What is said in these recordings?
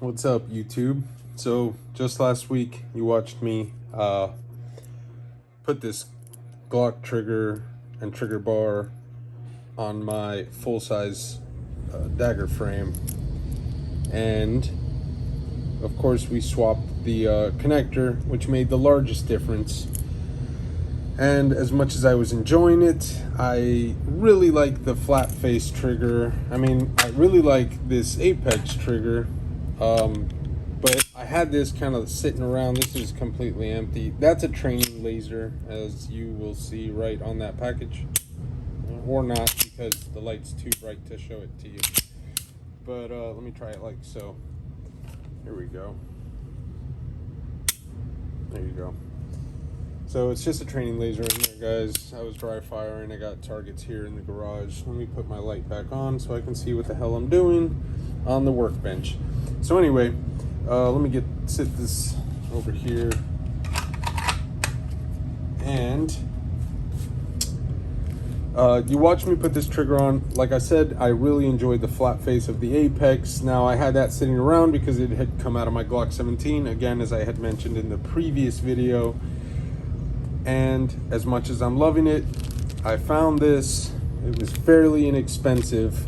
What's up, YouTube? So just last week you watched me put this Glock trigger and trigger bar on my full-size dagger frame, and of course we swapped the connector, which made the largest difference. And as much as I was enjoying it, I really like the flat face trigger. I mean, I really like this Apex trigger. But I had this kind of sitting around. This is completely empty. That's a training laser, as you will see right on that package. Or not, because the light's too bright to show it to you. But let me try it like so. Here we go. There you go. So it's just a training laser in there, guys. I was dry firing. I got targets here in the garage. Let me put my light back on so I can see what the hell I'm doing on the workbench. So anyway, let me sit this over here. And you watched me put this trigger on. Like I said, I really enjoyed the flat face of the Apex. Now I had that sitting around because it had come out of my Glock 17, again, as I had mentioned in the previous video. And as much as I'm loving it, I found this. It was fairly inexpensive.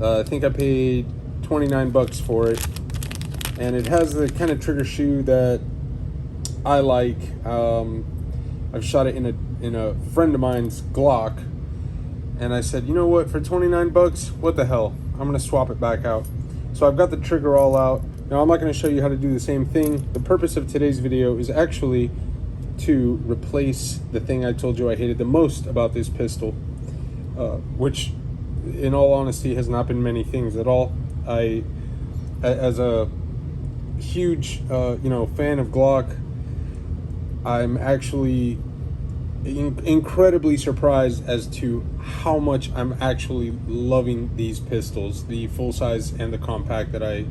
I think I paid 29 bucks for it. And it has the kind of trigger shoe that I like. I've shot it in a friend of mine's Glock. And I said, you know what, for 29 bucks, what the hell? I'm gonna swap it back out. So I've got the trigger all out. Now I'm not gonna show you how to do the same thing. The purpose of today's video is actually to replace the thing I told you I hated the most about this pistol, which in all honesty has not been many things at all. As a huge fan of Glock, I'm actually incredibly surprised as to how much I'm actually loving these pistols, the full size and the compact that I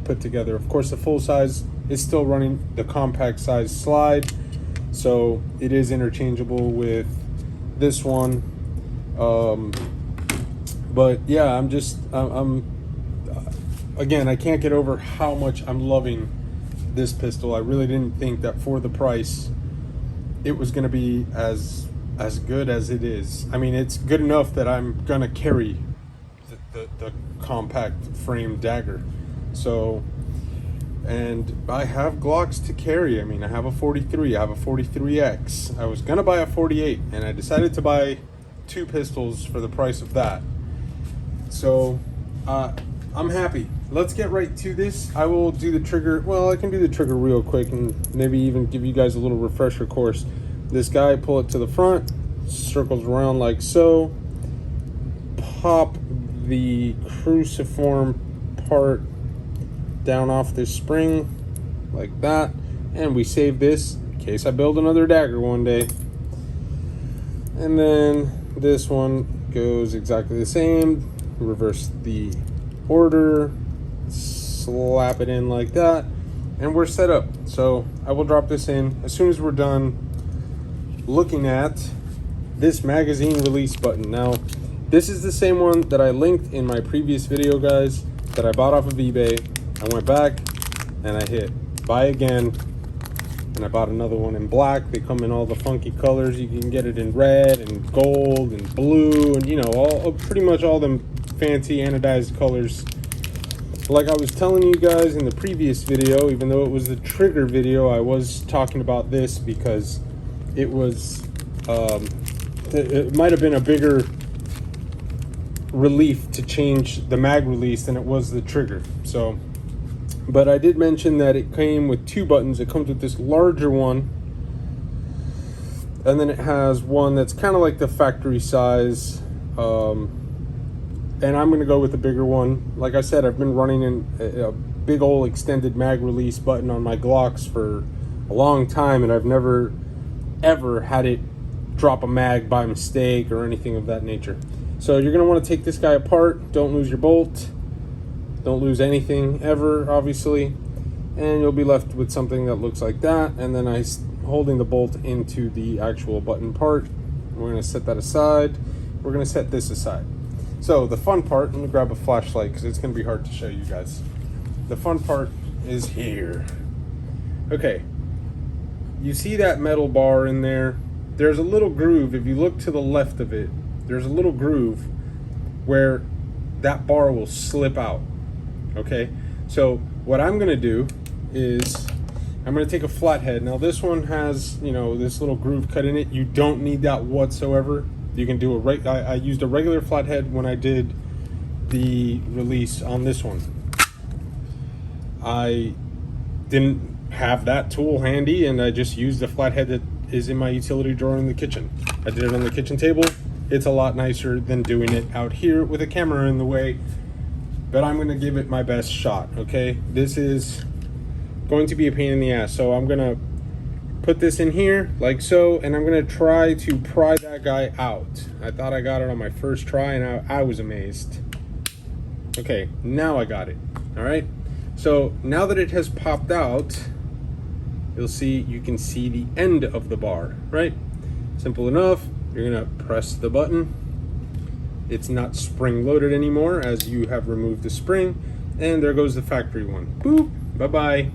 put together. Of course, the full size is still running the compact size slide, so it is interchangeable with this one. But yeah, I'm again, I can't get over how much I'm loving this pistol. I really didn't think that for the price it was going to be as good as it is. I mean, it's good enough that I'm going to carry the compact frame dagger. So, and I have Glocks to carry. I mean, I have a 43, I have a 43X. I was going to buy a 48, and I decided to buy two pistols for the price of that. So, I'm happy. Let's get right to this. I will do the trigger. Well, I can do the trigger real quick and maybe even give you guys a little refresher course. This guy, pull it to the front, circles around like so, pop the cruciform part down off this spring like that, and we save this in case I build another dagger one day. And then this one goes exactly the same. Reverse the order, slap it in like that, and we're set up. So I will drop this in as soon as we're done looking at this magazine release button. Now, this is the same one that I linked in my previous video, guys, that I bought off of eBay. I went back and I hit buy again, and I bought another one in black. They come in all the funky colors. You can get it in red and gold and blue, and all pretty much all them fancy anodized colors. Like I was telling you guys in the previous video, even though it was the trigger video, I was talking about this because it was it might have been a bigger relief to change the mag release than it was the trigger. So, but I did mention that it came with two buttons. It comes with this larger one, and then it has one that's kind of like the factory size, and I'm going to go with the bigger one. Like I said, I've been running in a big old extended mag release button on my Glocks for a long time, and I've never ever had it drop a mag by mistake or anything of that nature. So you're going to want to take this guy apart. Don't lose your bolt. Don't lose anything ever, obviously. And you'll be left with something that looks like that. And then I'm holding the bolt into the actual button part. We're going to set that aside. We're going to set this aside. So the fun part, let me grab a flashlight because it's going to be hard to show you guys. The fun part is here. Okay, you see that metal bar in there? There's a little groove. If you look to the left of it, there's a little groove where that bar will slip out. Okay, so what I'm gonna do is I'm gonna take a flathead. Now this one has, you know, this little groove cut in it. You don't need that whatsoever. You can do I used a regular flathead when I did the release on this one. I didn't have that tool handy, and I just used the flathead that is in my utility drawer in the kitchen. I did it on the kitchen table. It's a lot nicer than doing it out here with a camera in the way, but I'm gonna give it my best shot, okay? This is going to be a pain in the ass, so I'm gonna put this in here like so, and I'm gonna try to pry that guy out. I thought I got it on my first try, and I was amazed. Okay, now I got it. All right, so now that it has popped out, you can see the end of the bar, right? Simple enough. You're gonna press the button. It's not spring loaded anymore, as you have removed the spring, and there goes the factory one. Boop, bye-bye.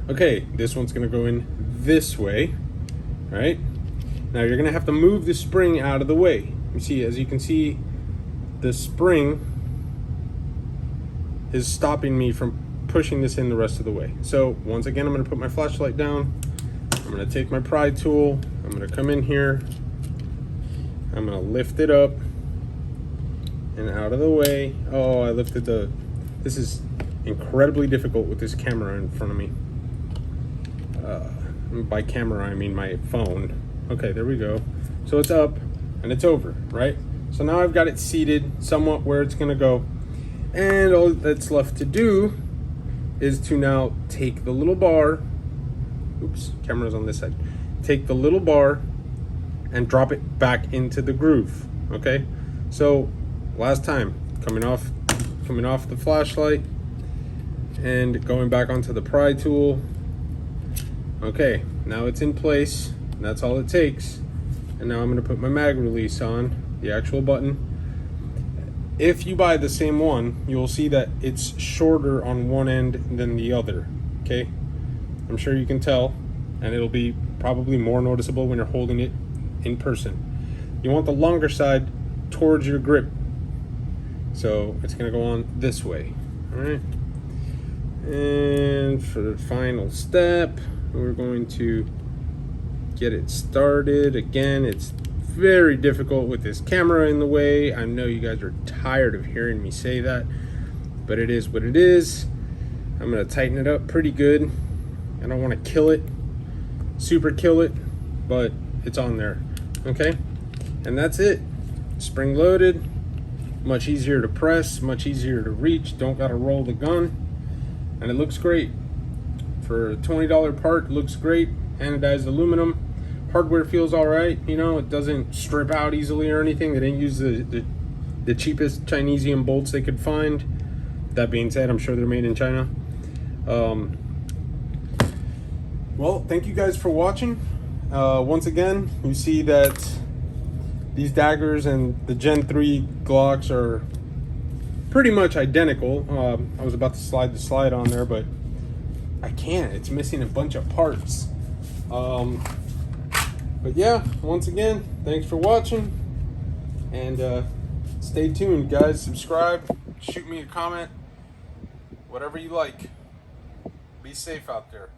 Okay, this one's gonna go in this way, right? Now you're gonna have to move the spring out of the way. You see, as you can see, the spring is stopping me from pushing this in the rest of the way. So once again, I'm gonna put my flashlight down. I'm gonna take my pry tool. I'm gonna come in here. I'm gonna lift it up and out of the way. Oh, I lifted this is incredibly difficult with this camera in front of me. By camera, I mean my phone. Okay, there we go. So it's up and it's over, right? So now I've got it seated somewhat where it's gonna go. And all that's left to do is to now take the little bar. Oops, camera's on this side. Take the little bar and drop it back into the groove, okay? So last time, coming off the flashlight and going back onto the pry tool. Okay, now it's in place. That's all it takes. And now I'm gonna put my mag release on, the actual button. If you buy the same one, you'll see that it's shorter on one end than the other, okay? I'm sure you can tell, and it'll be probably more noticeable when you're holding it in person. You want the longer side towards your grip. So it's gonna go on this way, all right? And for the final step, we're going to get it started. Again, it's very difficult with this camera in the way. I know you guys are tired of hearing me say that, but it is what it is. I'm gonna tighten it up pretty good. I don't wanna kill it, super kill it, but it's on there, okay? And that's it. Spring loaded, much easier to press, much easier to reach, don't gotta roll the gun, and it looks great. For a $20 part, it looks great. Anodized aluminum. Hardware feels all right, you know, it doesn't strip out easily or anything. They didn't use the cheapest Chinesium bolts they could find. That being said, I'm sure they're made in China. Well, thank you guys for watching. Once again, you see that these daggers and the Gen 3 Glocks are pretty much identical. I was about to slide the slide on there, but I can't. It's missing a bunch of parts. But yeah, once again, thanks for watching, and stay tuned, guys. Subscribe, shoot me a comment, whatever you like. Be safe out there.